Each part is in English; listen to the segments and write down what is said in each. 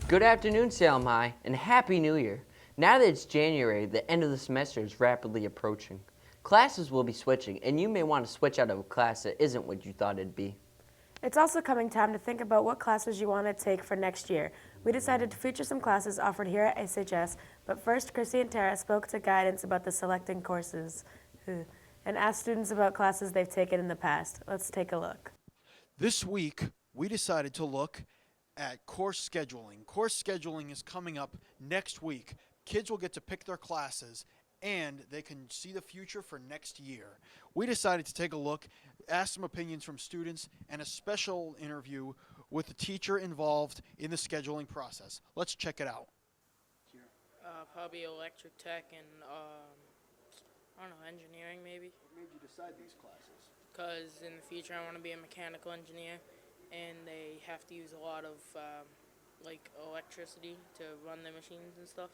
Good afternoon, Salem High, and Happy New Year. Now that it's January, the end of the semester is rapidly approaching. Classes will be switching, and you may want to switch out of a class that isn't what you thought it'd be. It's also coming time to think about what classes you want to take for next year. We decided to feature some classes offered here at SHS, but first Chrissy and Tara spoke to guidance about the selecting courses and asked students about classes they've taken in the past. Let's take a look. This week, we decided to look at course scheduling. Course scheduling is coming up next week. Kids will get to pick their classes and they can see the future for next year. We decided to take a look, ask some opinions from students, and a special interview with the teacher involved in the scheduling process. Let's check it out. Probably electric tech and, I don't know, engineering maybe. What made you decide these classes? Because in the future I want to be a mechanical engineer, and they have to use a lot of, electricity to run the machines and stuff.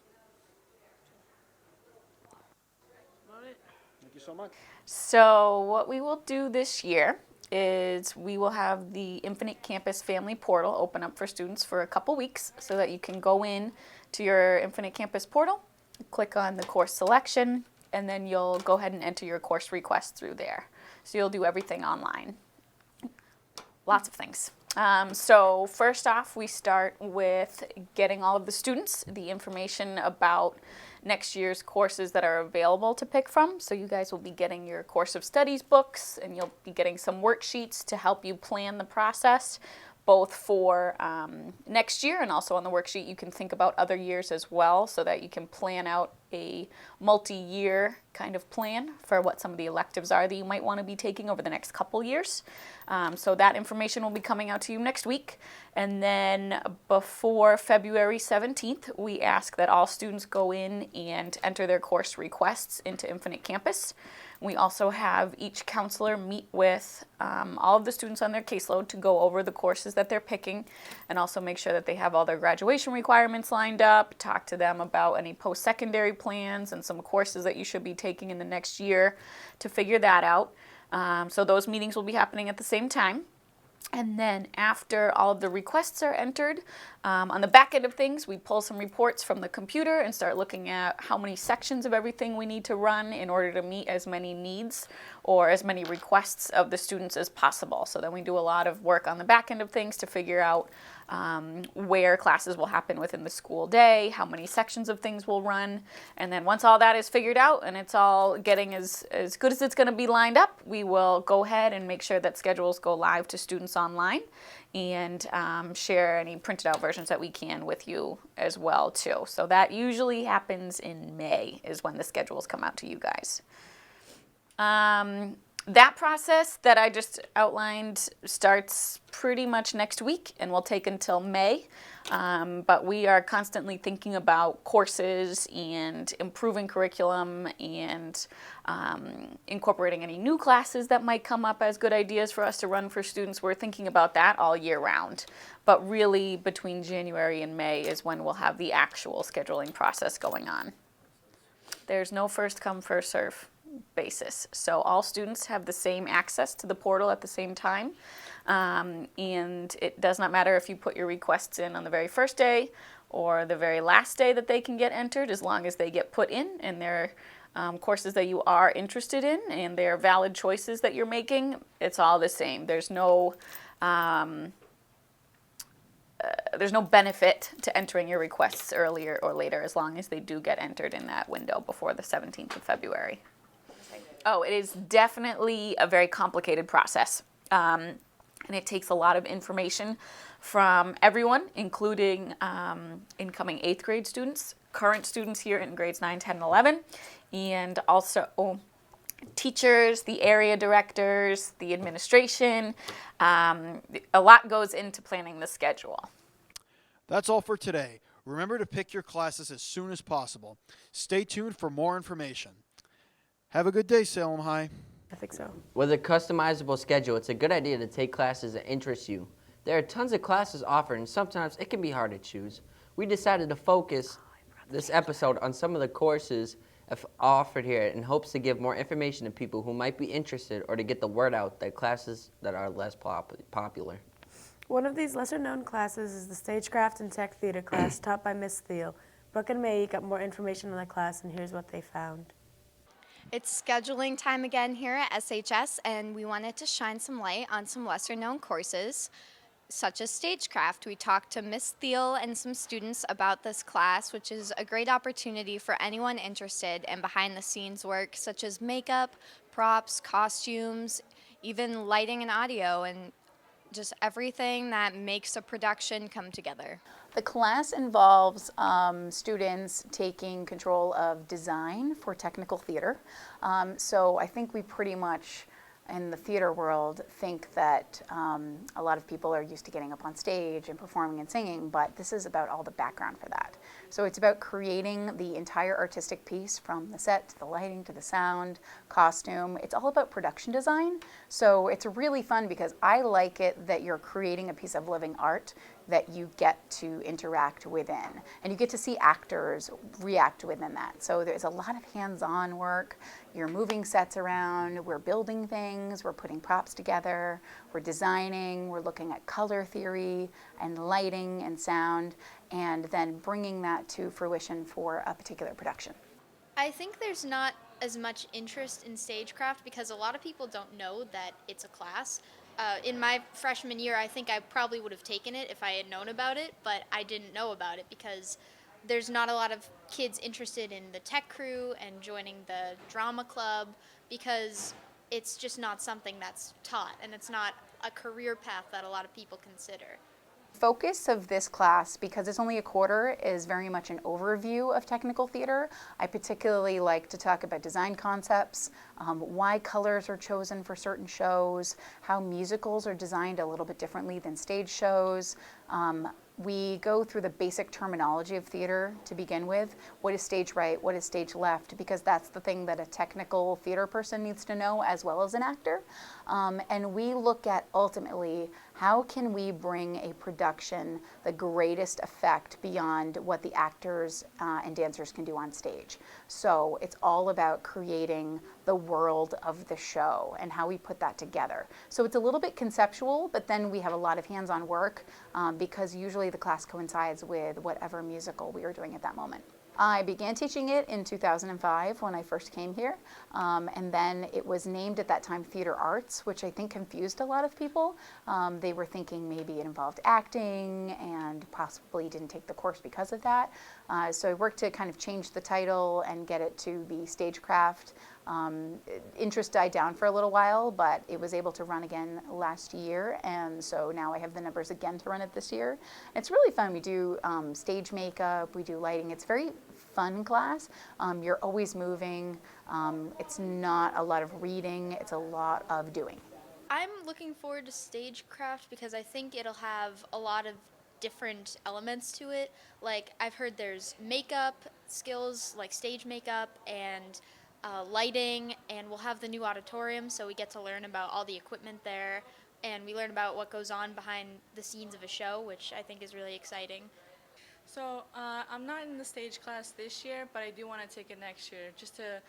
About it. Thank you so much. So what we will do this year is we will have the Infinite Campus Family Portal open up for students for a couple weeks so that you can go in to your Infinite Campus portal, click on the course selection, and then you'll go ahead and enter your course request through there. So you'll do everything online. Lots of things. So first off, we start with getting all of the students the information about next year's courses that are available to pick from. So you guys will be getting your course of studies books, and you'll be getting some worksheets to help you plan the process, both for next year, and also on the worksheet you can think about other years as well, so that you can plan out a multi-year kind of plan for what some of the electives are that you might want to be taking over the next couple years. So that information will be coming out to you next week. And then before February 17th, we ask that all students go in and enter their course requests into Infinite Campus. We also have each counselor meet with all of the students on their caseload to go over the courses that they're picking, and also make sure that they have all their graduation requirements lined up, talk to them about any post-secondary plans and some courses that you should be taking in the next year to figure that out. So those meetings will be happening at the same time. And then after all of the requests are entered, on the back end of things, we pull some reports from the computer and start looking at how many sections of everything we need to run in order to meet as many needs or as many requests of the students as possible. So then we do a lot of work on the back end of things to figure out where classes will happen within the school day, how many sections of things will run. And then once all that is figured out and it's all getting as good as it's going to be lined up, we will go ahead and make sure that schedules go live to students online, and share any printed out versions that we can with you as well too. So that usually happens in May is when the schedules come out to you guys. That process that I just outlined starts pretty much next week and will take until May. But we are constantly thinking about courses and improving curriculum and incorporating any new classes that might come up as good ideas for us to run for students. We're thinking about that all year round. But really between January and May is when we'll have the actual scheduling process going on. There's no first come, first serve basis. So all students have the same access to the portal at the same time. And it does not matter if you put your requests in on the very first day or the very last day that they can get entered, as long as they get put in and they're courses that you are interested in and they're valid choices that you're making. It's all the same. There's no benefit to entering your requests earlier or later, as long as they do get entered in that window before the 17th of February. Oh, it is definitely a very complicated process. And it takes a lot of information from everyone, including incoming 8th grade students, current students here in grades 9, 10, and 11, and also teachers, the area directors, the administration. A lot goes into planning the schedule. That's all for today. Remember to pick your classes as soon as possible. Stay tuned for more information. Have a good day, Salem High. I think so. With a customizable schedule, it's a good idea to take classes that interest you. There are tons of classes offered, and sometimes it can be hard to choose. We decided to focus this episode on some of the courses offered here in hopes to give more information to people who might be interested, or to get the word out that classes that are less popular. One of these lesser-known classes is the Stagecraft and Tech Theater class taught by Miss Thiel. Brooke and May got more information on the class, and here's what they found. It's scheduling time again here at SHS, and we wanted to shine some light on some lesser known courses, such as Stagecraft. We talked to Miss Thiel and some students about this class, which is a great opportunity for anyone interested in behind the scenes work, such as makeup, props, costumes, even lighting and audio, and just everything that makes a production come together. The class involves students taking control of design for technical theater. So I think we pretty much, in the theater world, think that a lot of people are used to getting up on stage and performing and singing, but this is about all the background for that. So it's about creating the entire artistic piece from the set to the lighting to the sound, costume. It's all about production design. So it's really fun because I like it that you're creating a piece of living art that you get to interact within. And you get to see actors react within that. So there's a lot of hands-on work. You're moving sets around, we're building things, we're putting props together, we're designing, we're looking at color theory and lighting and sound, and then bringing that to fruition for a particular production. I think there's not as much interest in Stagecraft because a lot of people don't know that it's a class. In my freshman year, I think I probably would have taken it if I had known about it, but I didn't know about it because there's not a lot of kids interested in the tech crew and joining the drama club because it's just not something that's taught and it's not a career path that a lot of people consider. Focus of this class, because it's only a quarter, is very much an overview of technical theater. I particularly like to talk about design concepts, why colors are chosen for certain shows, how musicals are designed a little bit differently than stage shows. We go through the basic terminology of theater to begin with. What is stage right? What is stage left? Because that's the thing that a technical theater person needs to know as well as an actor. And we look at ultimately how can we bring a production the greatest effect beyond what the actors and dancers can do on stage. So it's all about creating the world of the show and how we put that together. So it's a little bit conceptual, but then we have a lot of hands-on work because usually the class coincides with whatever musical we are doing at that moment. I began teaching it in 2005 when I first came here, and then it was named at that time Theater Arts, which I think confused a lot of people. They were thinking maybe it involved acting and possibly didn't take the course because of that. So I worked to kind of change the title and get it to be Stagecraft. Interest died down for a little while, but it was able to run again last year, and so now I have the numbers again to run it this year. It's really fun. We do stage makeup, we do lighting. It's very fun class. You're always moving. It's not a lot of reading, it's a lot of doing. I'm looking forward to Stagecraft because I think it'll have a lot of different elements to it. Like I've heard there's makeup skills, like stage makeup and lighting, and we'll have the new auditorium, so we get to learn about all the equipment there, and we learn about what goes on behind the scenes of a show, which I think is really exciting. So I'm not in the stage class this year, but I do want to take it next year just to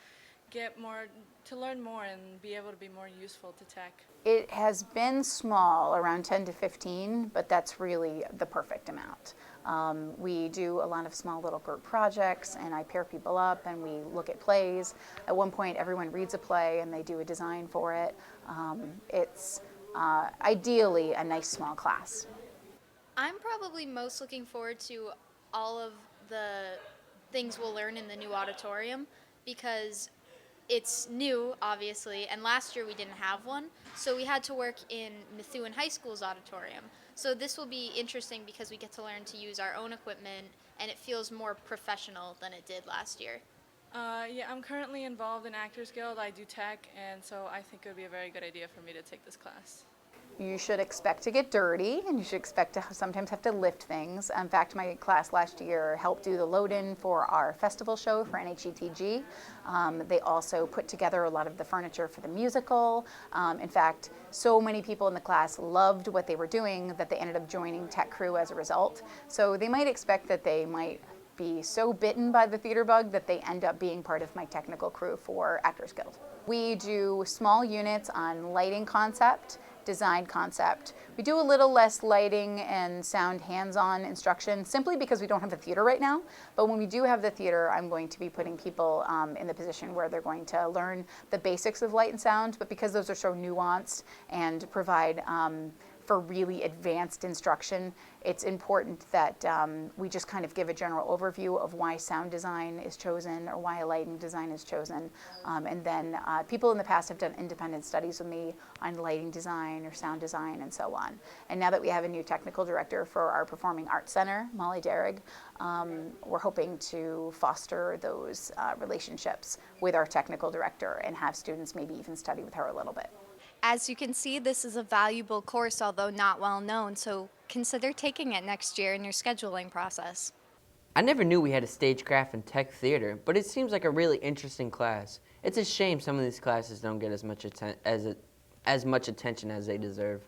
learn more and be able to be more useful to tech. It has been small, around 10 to 15, but that's really the perfect amount. We do a lot of small little group projects, and I pair people up and we look at plays. At one point, everyone reads a play and they do a design for it. It's ideally a nice small class. I'm probably most looking forward to all of the things we'll learn in the new auditorium because it's new, obviously, and last year we didn't have one, so we had to work in Methuen High School's auditorium. So this will be interesting because we get to learn to use our own equipment, and it feels more professional than it did last year. Yeah, I'm currently involved in Actors Guild. I do tech, and so I think it would be a very good idea for me to take this class. You should expect to get dirty, and you should expect to sometimes have to lift things. In fact, my class last year helped do the load-in for our festival show for NHETG. They also put together a lot of the furniture for the musical. In fact, so many people in the class loved what they were doing that they ended up joining tech crew as a result. So they might expect that they might be so bitten by the theater bug that they end up being part of my technical crew for Actors Guild. We do small units on lighting concept, design concept. We do a little less lighting and sound hands-on instruction simply because we don't have a theater right now. But when we do have the theater, I'm going to be putting people in the position where they're going to learn the basics of light and sound. But because those are so nuanced and provide for really advanced instruction, it's important that we just kind of give a general overview of why sound design is chosen or why a lighting design is chosen. And then people in the past have done independent studies with me on lighting design or sound design and so on. And now that we have a new technical director for our Performing Arts Center, Molly Derrig, we're hoping to foster those relationships with our technical director and have students maybe even study with her a little bit. As you can see, this is a valuable course, although not well known, so consider taking it next year in your scheduling process. I never knew we had a stagecraft and tech theater, but it seems like a really interesting class. It's a shame some of these classes don't get as much attention as they deserve.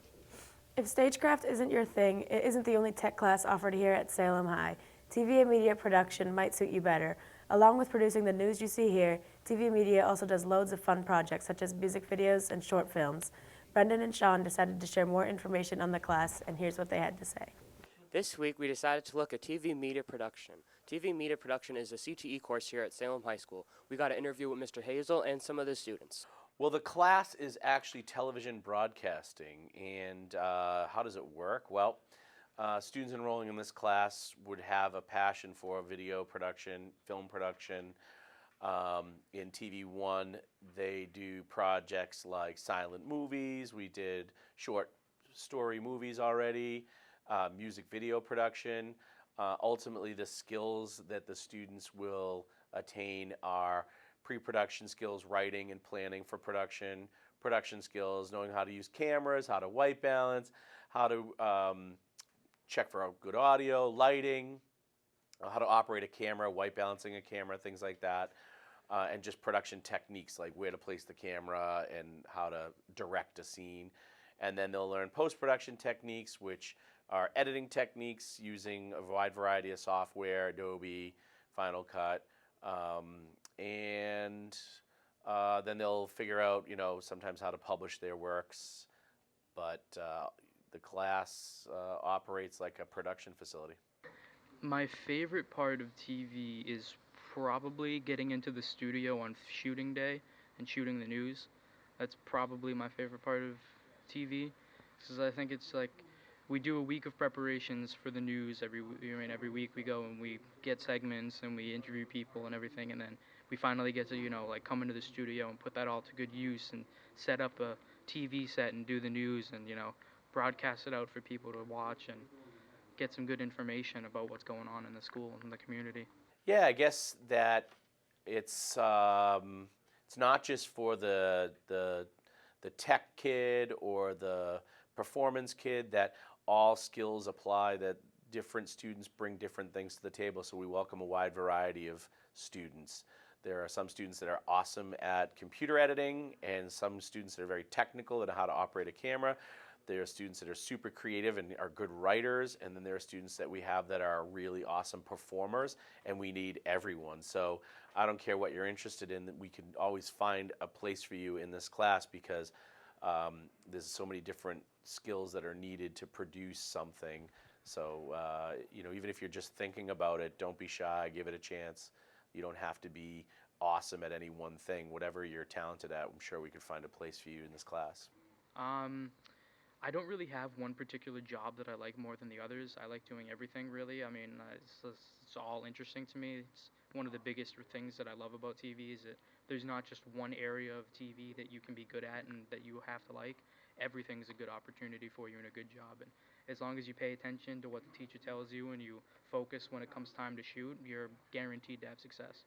If Stagecraft isn't your thing, it isn't the only tech class offered here at Salem High. TV and media production might suit you better. Along with producing the news you see here, TV Media also does loads of fun projects such as music videos and short films. Brendan and Sean decided to share more information on the class, and here's what they had to say. This week we decided to look at TV Media Production. TV Media Production is a CTE course here at Salem High School. We got an interview with Mr. Hazel and some of the students. Well, the class is actually television broadcasting, and how does it work? Well, students enrolling in this class would have a passion for video production, film production. In TV1, they do projects like silent movies. We did short story movies already, music video production. Ultimately, the skills that the students will attain are pre-production skills, writing and planning for production, production skills, knowing how to use cameras, how to white balance, how to check for good audio, lighting, how to operate a camera, white balancing a camera, things like that, and just production techniques like where to place the camera and how to direct a scene. And then they'll learn post-production techniques, which are editing techniques using a wide variety of software, Adobe, Final Cut, and then they'll figure out, sometimes how to publish their works. But the class operates like a production facility. My favorite part of TV is probably getting into the studio on shooting day and shooting the news. That's probably my favorite part of TV, because I think it's like we do a week of preparations for the news every week. We go and we get segments and we interview people and everything, and then we finally get to come into the studio and put that all to good use and set up a TV set and do the news and broadcast it out for people to watch and get some good information about what's going on in the school and the community. Yeah, I guess that it's not just for the tech kid or the performance kid, that all skills apply, that different students bring different things to the table, so we welcome a wide variety of students. There are some students that are awesome at computer editing and some students that are very technical at how to operate a camera. There are students that are super creative and are good writers, and then there are students that we have that are really awesome performers, and we need everyone. So I don't care what you're interested in, we can always find a place for you in this class, because there's so many different skills that are needed to produce something. So even if you're just thinking about it, don't be shy, give it a chance. You don't have to be awesome at any one thing. Whatever you're talented at, I'm sure we could find a place for you in this class. I don't really have one particular job that I like more than the others. I like doing everything, really. I mean, it's all interesting to me. It's one of the biggest things that I love about TV is that there's not just one area of TV that you can be good at and that you have to like. Everything's a good opportunity for you and a good job. And as long as you pay attention to what the teacher tells you and you focus when it comes time to shoot, you're guaranteed to have success.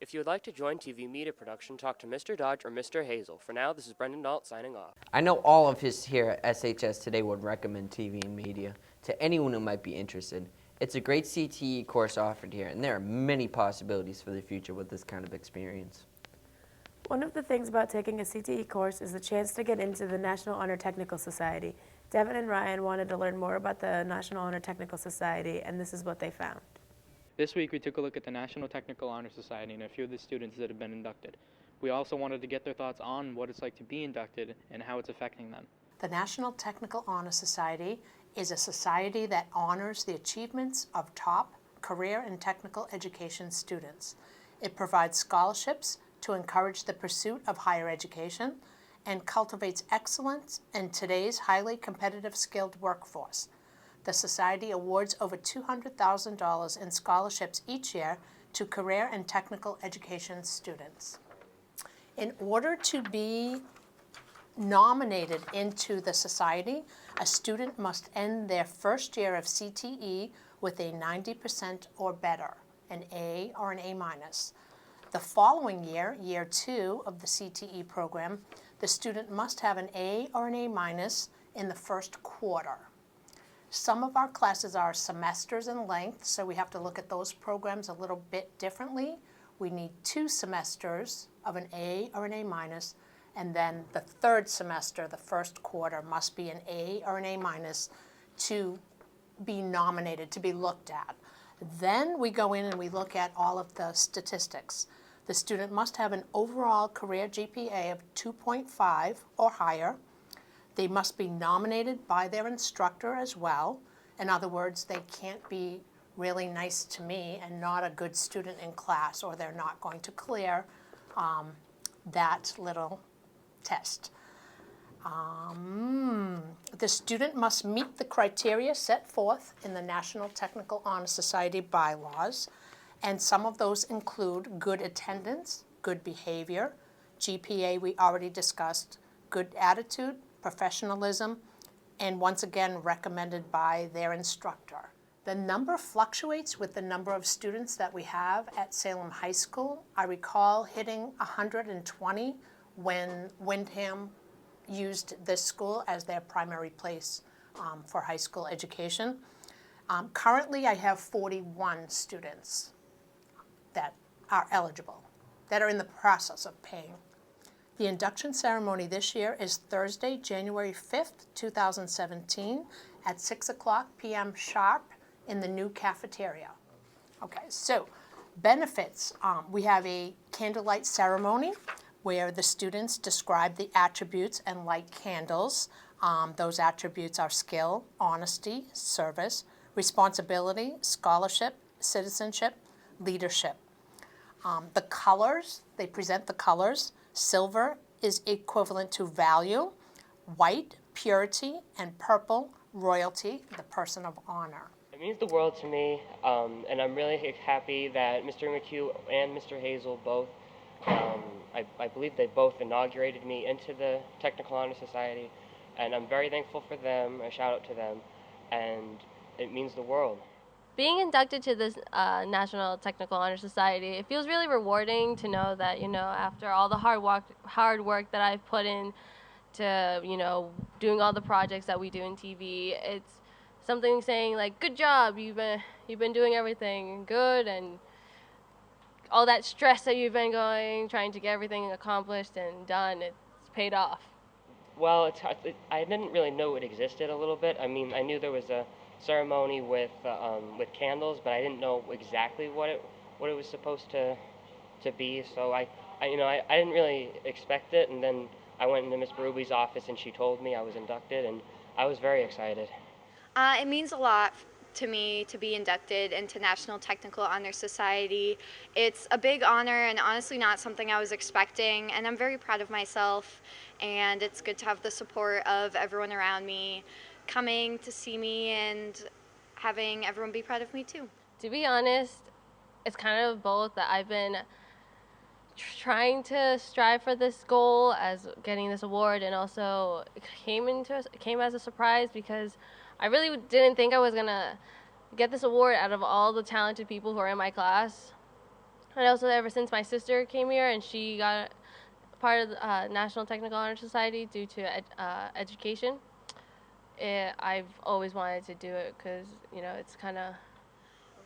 If you would like to join TV Media Production, talk to Mr. Dodge or Mr. Hazel. For now, this is Brendan Dalt signing off. I know all of us here at SHS Today would recommend TV and media to anyone who might be interested. It's a great CTE course offered here, and there are many possibilities for the future with this kind of experience. One of the things about taking a CTE course is the chance to get into the National Honor Technical Society. Devin and Ryan wanted to learn more about the National Honor Technical Society, and this is what they found. This week we took a look at the National Technical Honor Society and a few of the students that have been inducted. We also wanted to get their thoughts on what it's like to be inducted and how it's affecting them. The National Technical Honor Society is a society that honors the achievements of top career and technical education students. It provides scholarships to encourage the pursuit of higher education and cultivates excellence in today's highly competitive skilled workforce. The Society awards over $200,000 in scholarships each year to career and technical education students. In order to be nominated into the Society, a student must end their first year of CTE with a 90% or better, an A or an A minus. The following year, year 2 of the CTE program, the student must have an A or an A minus in the first quarter. Some of our classes are semesters in length, so we have to look at those programs a little bit differently. We need 2 semesters of an A or an A minus, and then the third semester, the first quarter, must be an A or an A minus to be nominated, to be looked at. Then we go in and we look at all of the statistics. The student must have an overall career GPA of 2.5 or higher. They must be nominated by their instructor as well. In other words, they can't be really nice to me and not a good student in class, or they're not going to clear that little test. The student must meet the criteria set forth in the National Technical Honor Society bylaws, and some of those include good attendance, good behavior, GPA we already discussed, good attitude, professionalism, and once again recommended by their instructor. The number fluctuates with the number of students that we have at Salem High School. I recall hitting 120 when Windham used this school as their primary place for high school education. Currently, I have 41 students that are eligible, that are in the process of paying. The induction ceremony this year is Thursday, January 5th, 2017 at 6:00 p.m. sharp in the new cafeteria. Okay, so benefits. We have a candlelight ceremony where the students describe the attributes and light candles. Those attributes are skill, honesty, service, responsibility, scholarship, citizenship, leadership. The colors, they present the colors. Silver is equivalent to value, white, purity, and purple, royalty, the person of honor. It means the world to me, and I'm really happy that Mr. McHugh and Mr. Hazel both, I believe they both inaugurated me into the Technical Honor Society, and I'm very thankful for them. A shout out to them, and it means the world. Being inducted to this National Technical Honor Society, it feels really rewarding to know that, after all the hard work that I've put in to, doing all the projects that we do in TV, it's something saying like, good job, you've been doing everything good, and all that stress that you've been trying to get everything accomplished and done, it's paid off. Well, I didn't really know it existed a little bit. I mean, I knew there was a ceremony with candles, but I didn't know exactly what it was supposed to be. So I didn't really expect it, and then I went into Miss Berube office and she told me I was inducted, and I was very excited. It means a lot to me to be inducted into National Technical Honor Society. It's a big honor and honestly not something I was expecting, and I'm very proud of myself, and it's good to have the support of everyone around me coming to see me and having everyone be proud of me too. To be honest, it's kind of both, that I've been trying to strive for this goal as getting this award, and also it came as a surprise because I really didn't think I was gonna get this award out of all the talented people who are in my class. And also, ever since my sister came here and she got part of the National Technical Honor Society due to education, I've always wanted to do it because, it's kind of...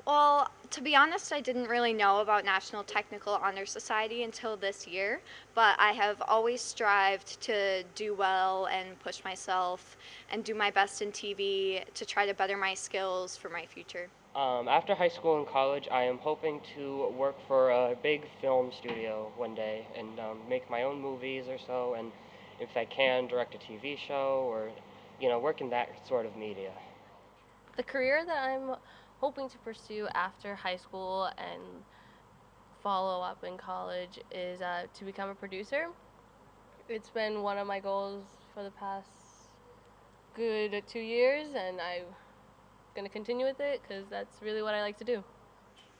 Well, to be honest, I didn't really know about National Technical Honor Society until this year, but I have always strived to do well and push myself and do my best in TV to try to better my skills for my future. After high school and college, I am hoping to work for a big film studio one day and make my own movies or so, and if I can, direct a TV show or, work in that sort of media. The career that I'm hoping to pursue after high school and follow up in college is to become a producer. It's been one of my goals for the past good 2 years, and I'm going to continue with it because that's really what I like to do.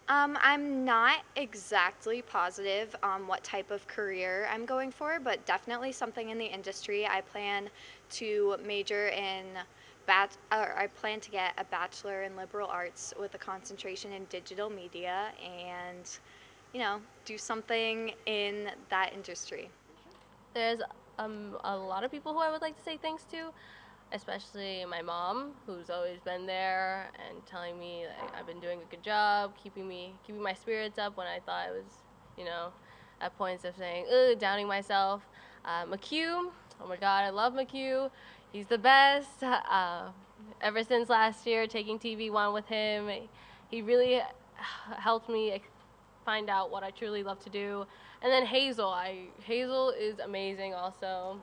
I'm not exactly positive on what type of career I'm going for, but definitely something in the industry. I plan to major in I plan to get a bachelor in liberal arts with a concentration in digital media and, do something in that industry. There's a lot of people who I would like to say thanks to, especially my mom, who's always been there and telling me that I've been doing a good job, keeping my spirits up when I thought I was, at points of saying, ugh, downing myself. McHugh, oh my God, I love McHugh. He's the best. Ever since last year, taking TV1 with him, he really helped me find out what I truly love to do. And then Hazel is amazing also.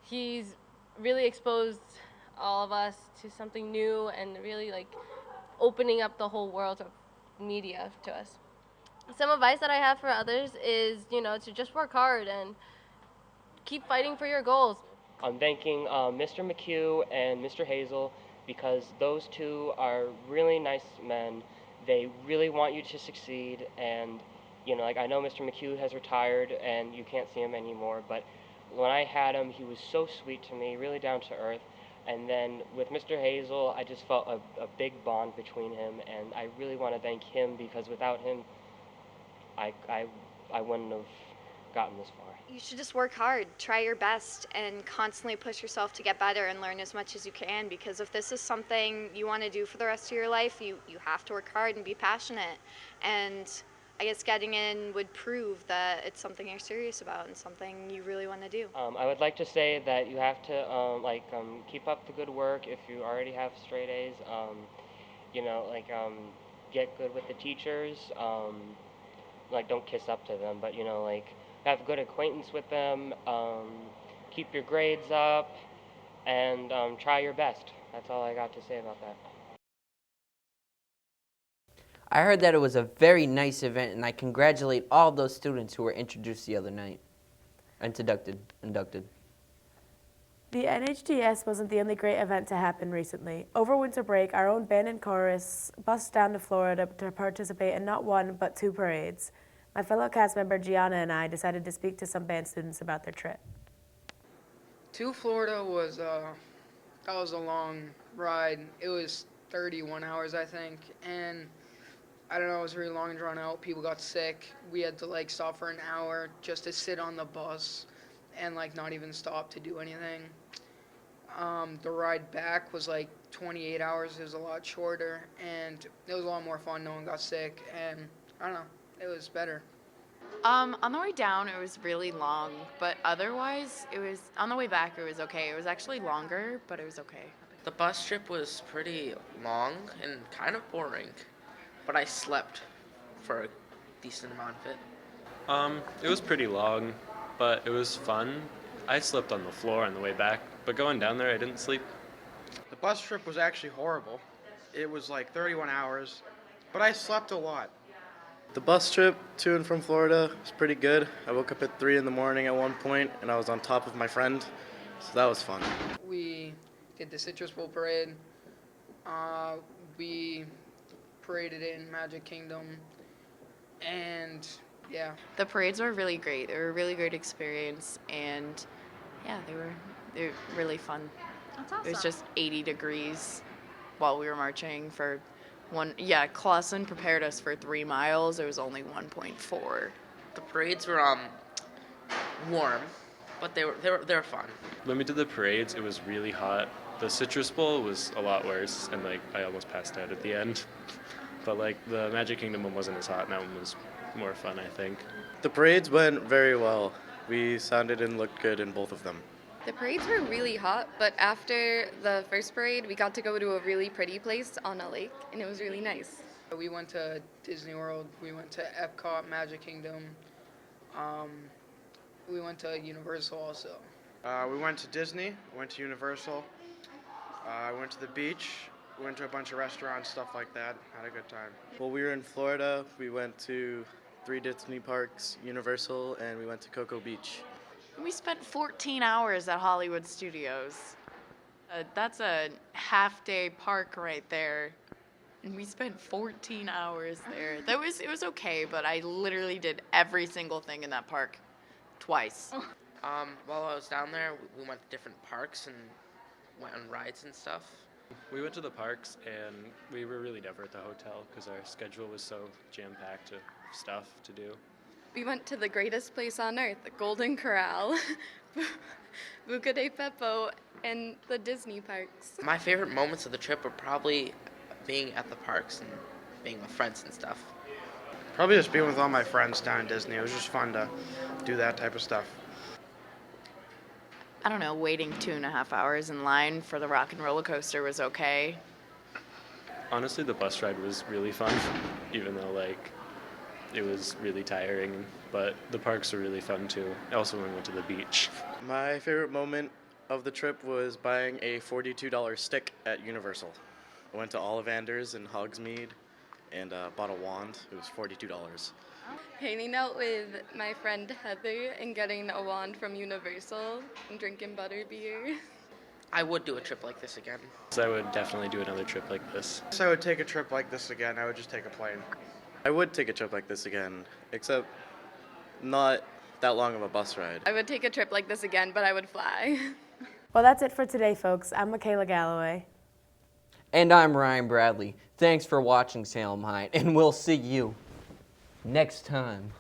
He's really exposed all of us to something new and really opening up the whole world of media to us. Some advice that I have for others is, to just work hard and keep fighting for your goals. I'm thanking Mr. McHugh and Mr. Hazel because those two are really nice men. They really want you to succeed, and I know Mr. McHugh has retired and you can't see him anymore, but when I had him, he was so sweet to me, really down to earth. And then with Mr. Hazel, I just felt a big bond between him, and I really want to thank him because without him, I wouldn't have gotten this far. You should just work hard, try your best, and constantly push yourself to get better and learn as much as you can, because if this is something you want to do for the rest of your life, you have to work hard and be passionate. And I guess getting in would prove that it's something you're serious about and something you really want to do. I would like to say that you have to keep up the good work if you already have straight A's. Get good with the teachers. Don't kiss up to them, but have good acquaintance with them. Keep your grades up, and try your best. That's all I got to say about that. I heard that it was a very nice event, and I congratulate all those students who were introduced the other night. Inducted. The NHDS wasn't the only great event to happen recently. Over winter break, our own band and chorus bussed down to Florida to participate in not one, but 2 parades. My fellow cast member Gianna and I decided to speak to some band students about their trip. To Florida was that was a long ride. It was 31 hours, I think, and I don't know, it was very long and drawn out. People got sick. We had to stop for an hour just to sit on the bus and not even stop to do anything. The ride back was 28 hours. It was a lot shorter, and it was a lot more fun. No one got sick, and I don't know, it was better. On the way down, it was really long, but otherwise, on the way back, it was okay. It was actually longer, but it was okay. The bus trip was pretty long and kind of boring, but I slept for a decent amount of it. It was pretty long, but it was fun. I slept on the floor on the way back, but going down there, I didn't sleep. The bus trip was actually horrible. It was 31 hours, but I slept a lot. The bus trip to and from Florida was pretty good. I woke up at 3 in the morning at one point, and I was on top of my friend, so that was fun. We did the Citrus Bowl parade. We paraded in Magic Kingdom, and yeah. The parades were really great. They were a really great experience, and yeah, they were really fun. That's awesome. It was just 80 degrees while we were marching for Clausen prepared us for 3 miles. It was only 1.4. The parades were warm, but they were fun. When we did the parades, it was really hot. The Citrus Bowl was a lot worse, and I almost passed out at the end. But the Magic Kingdom one wasn't as hot, and that one was more fun, I think. The parades went very well. We sounded and looked good in both of them. The parades were really hot, but after the first parade, we got to go to a really pretty place on a lake, and it was really nice. We went to Disney World, we went to Epcot, Magic Kingdom, We went to Universal also. We went to Disney, went to Universal, went to the beach, went to a bunch of restaurants, stuff like that. Had a good time. Well, we were in Florida. We went to 3 Disney parks, Universal, and we went to Cocoa Beach. We spent 14 hours at Hollywood Studios. That's a half-day park right there. And we spent 14 hours there. It was okay, but I literally did every single thing in that park twice. While I was down there, we went to different parks and went on rides and stuff. We went to the parks and we were really never at the hotel because our schedule was so jam-packed of stuff to do. We went to the greatest place on earth, the Golden Corral, Buca di Beppo, and the Disney parks. My favorite moments of the trip were probably being at the parks and being with friends and stuff. Probably just being with all my friends down in Disney. It was just fun to do that type of stuff. I don't know, waiting 2.5 hours in line for the rock and roller coaster was okay. Honestly, the bus ride was really fun, even though like it was really tiring, but the parks were really fun too. Also, when we went to the beach. My favorite moment of the trip was buying a $42 stick at Universal. I went to Ollivanders in Hogsmeade and bought a wand. It was $42. Hanging out with my friend Heather and getting a wand from Universal and drinking butterbeer. I would do a trip like this again. So I would definitely do another trip like this. So I would take a trip like this again. I would just take a plane. I would take a trip like this again, except not that long of a bus ride. I would take a trip like this again, but I would fly. Well, that's it for today, folks. I'm Michaela Galloway. And I'm Ryan Bradley. Thanks for watching Salem High, and we'll see you next time.